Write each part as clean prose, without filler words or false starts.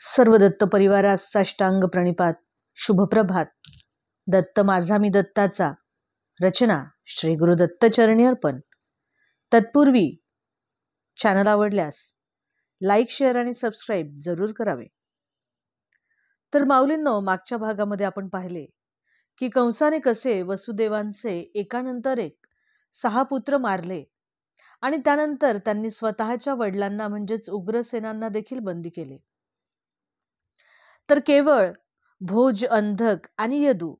सर्व दत्त परिवारास साष्टांग प्रणिपात. शुभप्रभात. दत्त माझा मी दत्ताचा. रचना श्री गुरु दत्त चरणी अर्पण. तत्पूर्वी चॅनल आवडल्यास लाईक, शेअर आणि सबस्क्राईब जरूर करावे. तर माऊलींनो, मागच्या भागामध्ये आपण पाहिले की कंसाने कसे वसुदेवांचे एकानंतर एक 6 पुत्र मारले आणि त्यानंतर त्यांनी स्वतःच्या वडिलांना म्हणजेच उग्रसेनांना देखील बंदी केले. तर केवळ भोज, अंधक आणि यदू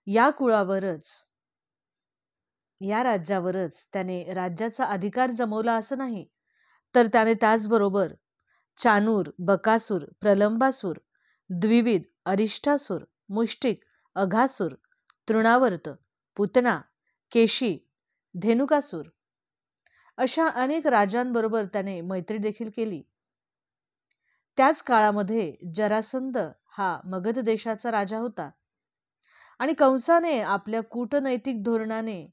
या कुळावरच, या राज्यावरच त्याने राज्याचा अधिकार जमवला असं नाही, तर त्याने त्याचबरोबर चाणूर, बकासूर, प्रलंबासूर, द्विविध, अरिष्टासूर, मुष्टिक, अघासूर, तृणावर्त, पुतना, केशी, धेनुकासूर अशा अनेक राजांबरोबर त्याने मैत्री देखील केली. त्याच काळामध्ये जरासंध हा मगध देशाचा राजा होता आणि कंसाने आपल्या कूटनैतिक धोरणाने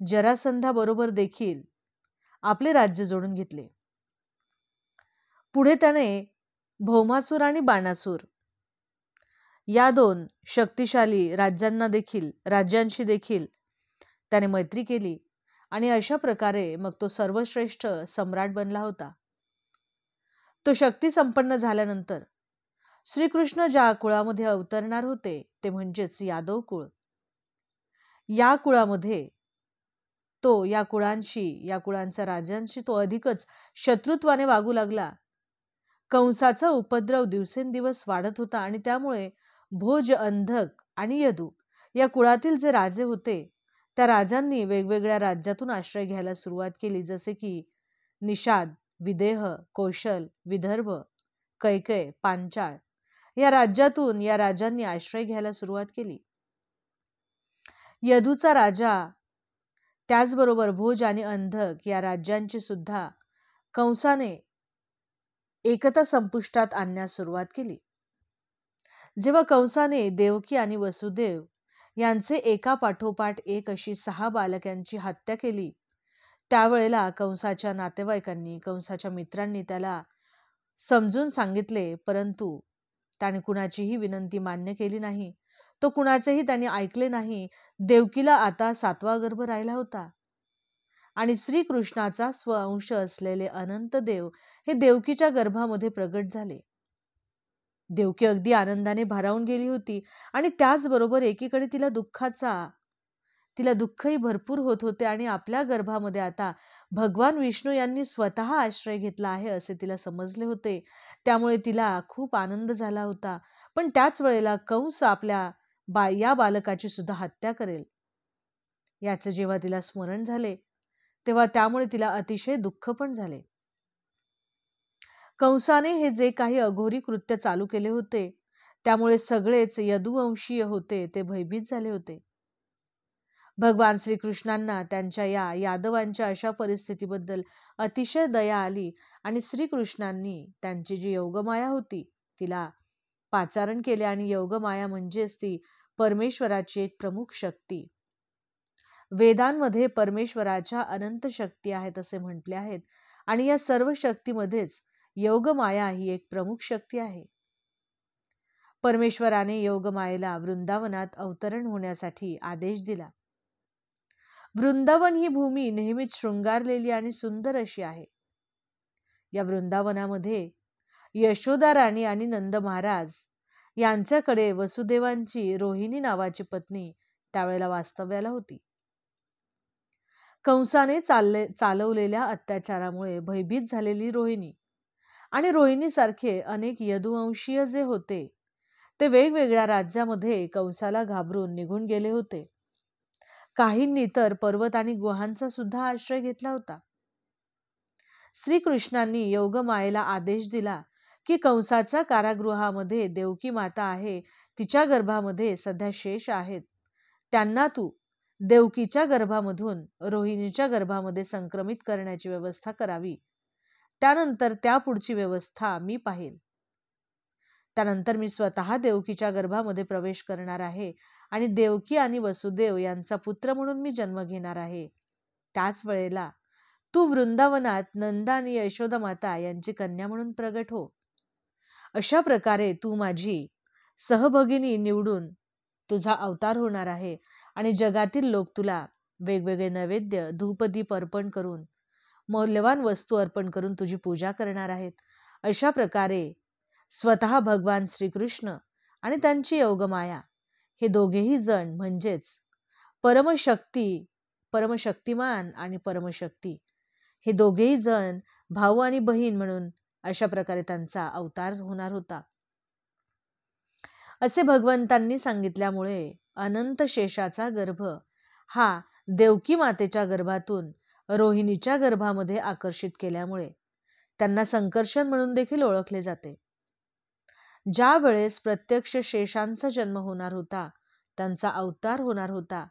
जरासंधाबरोबर देखील आपले राज्य जोडून घेतले. पुढे त्याने भौमासूर आणि बाणासूर या 2 शक्तिशाली राज्यांशी देखील त्याने मैत्री केली आणि अशा प्रकारे मग तो सर्वश्रेष्ठ सम्राट बनला होता. तो शक्ती संपन्न झाल्यानंतर श्रीकृष्ण ज्या कुळामध्ये अवतरणार होते ते म्हणजेच यादव कुळ. या कुळामध्ये तो या कुळांच्या राजांशी तो अधिकच शत्रुत्वाने वागू लागला. कंसाचा उपद्रव दिवसेंदिवस वाढत होता आणि त्यामुळे भोज, अंधक आणि यदू या कुळातील जे राजे होते त्या राजांनी वेगवेगळ्या राज्यातून आश्रय घ्यायला सुरुवात केली, जसे की निषाद, विदेह, कौशल, विदर्भ, कैकय, पांचाळ या राज्यातून या राजांनी आश्रय घ्यायला सुरुवात केली. यदूचा राजा त्याचबरोबर भोज आणि अंधक या राज्यांची सुद्धा कंसाने एकता संपुष्टात आणण्यास सुरुवात केली. जेव्हा कंसाने देवकी आणि वसुदेव यांचे एका पाठोपाठ एक अशी 6 बालकांची हत्या केली, त्यावेळेला कंसाच्या नातेवाईकांनी, कंसाच्या मित्रांनी त्याला समजून सांगितले, परंतु त्याने कुणाचीही विनंती मान्य केली नाही. तो कुणाचेही त्याने ऐकले नाही. देवकीला आता 7वा गर्भ राहिला होता आणि श्रीकृष्णाचा स्वअंश असलेले अनंत देव हे देवकीच्या गर्भामध्ये प्रगट झाले. देवकी अगदी आनंदाने भारावून गेली होती आणि त्याचबरोबर एकीकडे तिला दुःखही भरपूर होत होते आणि आपल्या गर्भामध्ये आता भगवान विष्णू यांनी स्वतः आश्रय घेतला आहे असे तिला समजले होते. त्यामुळे तिला खूप आनंद झाला होता. पण त्याच वेळेला कंस आपल्या या बालकाची सुद्धा हत्या करेल याचे जेव्हा तिला स्मरण झाले तेव्हा त्यामुळे तिला अतिशय दुःख पण झाले. कंसाने हे जे काही अघोरी कृत्य चालू केले होते त्यामुळे सगळेच यदुवंशीय होते ते भयभीत झाले होते. भगवान श्रीकृष्णांना त्यांच्या या यादवांच्या अशा परिस्थितीबद्दल अतिशय दया आली आणि श्रीकृष्णांनी त्यांची जी योगमाया होती तिला पाचारण केले. आणि योगमाया म्हणजेच ती परमेश्वराची एक प्रमुख शक्ती. वेदांमध्ये परमेश्वराच्या अनंत शक्ती आहेत असे म्हटले आहेत आणि या सर्व शक्तीमध्येच योगमाया ही एक प्रमुख शक्ती आहे. परमेश्वराने योगमायेला वृंदावनात अवतरण होण्यासाठी आदेश दिला. वृंदावन ही भूमी नेहमीच शृंगारलेली आणि सुंदर अशी आहे. या वृंदावनामध्ये यशोदा राणी आणि नंद महाराज यांच्याकडे वसुदेवांची रोहिणी नावाची पत्नी त्यावेळेला वास्तव्याला होती. कंसाने चालवलेल्या अत्याचारामुळे भयभीत झालेली रोहिणी आणि रोहिणीसारखे अनेक यदुवंशीय जे होते ते वेगवेगळ्या राज्यामध्ये कंसाला घाबरून निघून गेले होते. काहींनी तर पर्वत आणि गुहांचा सुद्धा आश्रय घेतला होता. श्रीकृष्णांनी योगमायेला आदेश दिला की कंसाच्या कारागृहामध्ये देवकी माता आहे, तिच्या गर्भामध्ये सध्या शेष आहेत, त्यांना तू देवकीच्या गर्भामधून रोहिणीच्या गर्भामध्ये संक्रमित करण्याची व्यवस्था करावी. त्यानंतर त्या पुढची व्यवस्था मी पाहिल. त्यानंतर मी स्वतः देवकीच्या गर्भामध्ये प्रवेश करणार आहे आणि देवकी आणि वसुदेव यांचा पुत्र म्हणून मी जन्म घेणार आहे. त्याच वेळेला तू वृंदावनात नंदा आणि यशोदा माता यांची कन्या म्हणून प्रगट हो. अशा प्रकारे तू माझी सहभगिनी निवडून तुझा अवतार होणार आहे आणि जगातील लोक तुला वेगवेगळे नैवेद्य धूपदीप अर्पण करून मौल्यवान वस्तू अर्पण करून तुझी पूजा करणार आहेत. अशा प्रकारे स्वतः भगवान श्रीकृष्ण आणि त्यांची योगमाया हे दोघेही जण म्हणजेच परमशक्तिमान आणि परमशक्ती हे दोघेही जण भाऊ आणि बहीण म्हणून अशा प्रकारे त्यांचा अवतार होणार होता. असे भगवंतांनी सांगितल्यामुळे अनंत शेषाचा गर्भ हा देवकी मातेच्या गर्भातून रोहिणीच्या गर्भामध्ये आकर्षित केल्यामुळे त्यांना संकर्षण म्हणून देखील ओळखले जाते. ज्या वेळेस प्रत्यक्ष शेषांचा जन्म होणार होता, त्यांचा अवतार होणार होता,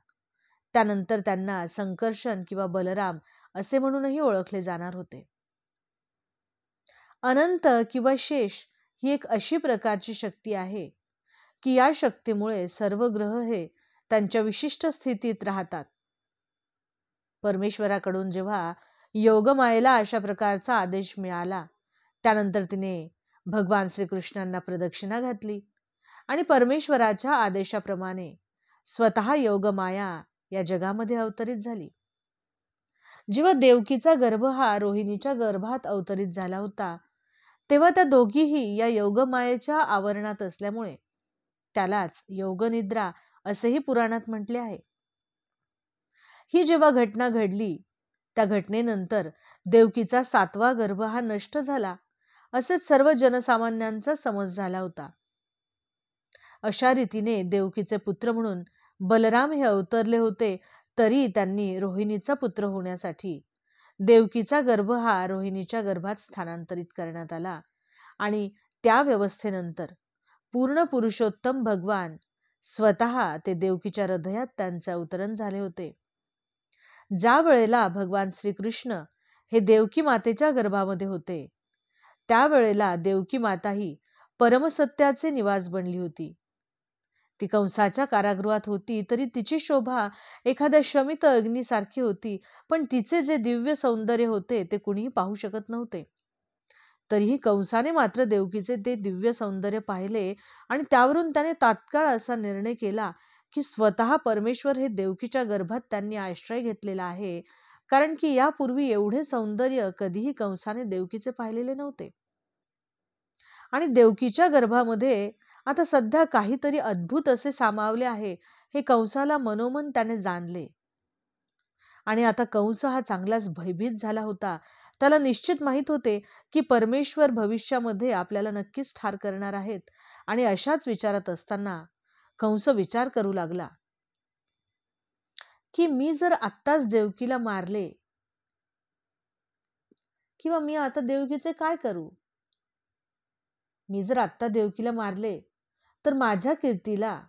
त्यानंतर त्यांना संकर्षण किंवा बलराम असे म्हणूनही ओळखले जाणार होते. अनंत किंवा शेष ही एक अशी प्रकारची शक्ती आहे की या शक्तीमुळे सर्व ग्रह हे त्यांच्या विशिष्ट स्थितीत राहतात. परमेश्वराकडून जेव्हा योगमायेला अशा प्रकारचा आदेश मिळाला, त्यानंतर तिने भगवान श्रीकृष्णांना प्रदक्षिणा घातली आणि परमेश्वराच्या आदेशाप्रमाणे स्वतः योगमाया या जगामध्ये अवतरित झाली. जेव्हा देवकीचा गर्भ हा रोहिणीच्या गर्भात अवतरित झाला होता, तेव्हा त्या दोघीही या योगमायेच्या आवरणात असल्यामुळे त्यालाच योगनिद्रा असेही पुराणात म्हटले आहे. ही जेव्हा घटना घडली, त्या घटनेनंतर देवकीचा 7वा गर्भ हा नष्ट झाला असेच सर्व जनसामान्यांचा समज झाला होता. अशा रीतीने देवकीचे पुत्र म्हणून बलराम हे अवतरले होते, तरी त्यांनी रोहिणीचा पुत्र होण्यासाठी देवकीचा गर्भ हा रोहिणीच्या गर्भात स्थानांतरित करण्यात आला आणि त्या व्यवस्थेनंतर पूर्ण पुरुषोत्तम भगवान स्वतः ते देवकीच्या हृदयात त्यांचे अवतरण झाले होते. ज्या वेळेला भगवान श्रीकृष्ण हे देवकी मातेच्या गर्भामध्ये होते, त्यावेळेला देवकी माता ही परमसत्याचे निवास बनली होती. ती कंसाच्या कारागृहात होती, तरी तिची शोभा एखाद्या शमित अग्नीसारखी होती, पण तिचे जे दिव्य सौंदर्य होते ते कुणीही पाहू शकत नव्हते. तरीही कंसाने मात्र देवकीचे ते दिव्य सौंदर्य पाहिले आणि त्यावरून त्याने तात्काळ असा निर्णय केला की स्वतः परमेश्वर हे देवकीच्या गर्भात त्यांनी आश्रय घेतलेला आहे, कारण की यापूर्वी एवढे सौंदर्य कधीही कंसाने देवकीचे पाहिलेले नव्हते. आणि देवकीच्या गर्भामध्ये आता सध्या काहीतरी अद्भुत असे सामावले आहे हे कंसाला मनोमन त्याने जाणले. आणि आता कंस हा चांगलाच भयभीत झाला होता. त्याला निश्चित माहित होते की परमेश्वर भविष्यामध्ये आपल्याला नक्कीच ठार करणार आहेत. आणि अशाच विचारात असताना कंस विचार करू लागला की मी जर आत्ताच देवकीला मारले किंवा मी आता देवकीचे काय करू? मी जर आत्ता देवकीला मारले तर माझ्या कीर्तीला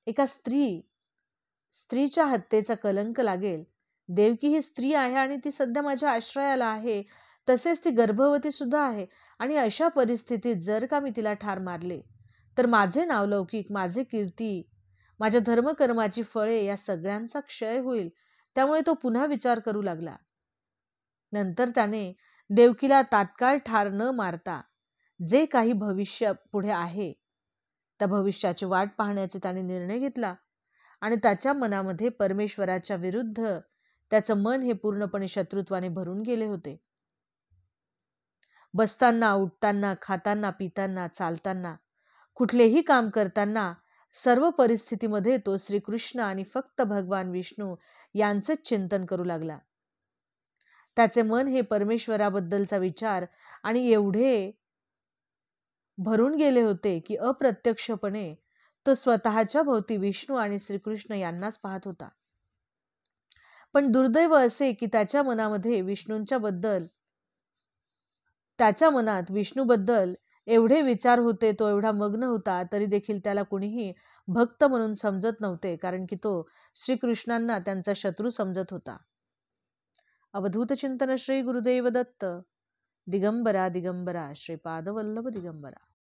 एका स्त्रीच्या हत्येचा कलंक लागेल. देवकी ही स्त्री आहे आणि ती सध्या माझ्या आश्रयाला आहे, तसेच ती गर्भवती सुद्धा आहे. आणि अशा परिस्थितीत जर का मी तिला ठार मारले तर माझे नावलौकिक, माझे कीर्ती, माझ्या धर्मकर्माची फळे या सगळ्यांचा क्षय होईल. त्यामुळे तो पुन्हा विचार करू लागला. नंतर त्याने देवकीला तात्काळ ठार न मारता जे काही भविष्य पुढे आहे त्या भविष्याची वाट पाहण्याचे त्याने निर्णय घेतला. आणि त्याच्या मनामध्ये परमेश्वराच्या विरुद्ध त्याचं मन हे पूर्णपणे शत्रुत्वाने भरून गेले होते. बसताना, उठताना, खाताना, पिताना, चालताना, कुठलेही काम करताना सर्व परिस्थितीमध्ये तो श्रीकृष्ण आणि फक्त भगवान विष्णू यांचेच चिंतन करू लागला. त्याचे मन हे परमेश्वराबद्दलचा विचार आणि एवढे भरून गेले होते की अप्रत्यक्षपणे तो स्वतःच्या भोवती विष्णू आणि श्रीकृष्ण यांनाच पाहत होता. पण दुर्दैव असे की त्याच्या मनात विष्णूबद्दल एवढे विचार होते, तो एवढा मग्न होता, तरी देखील त्याला कुणीही भक्त म्हणून समजत नव्हते, कारण की तो श्रीकृष्णांना त्यांचा शत्रू समजत होता. अवधूत चिंतन श्री गुरुदेव दत्त. दिगंबरा दिगंबरा श्रीपाद वल्लभ दिगंबरा.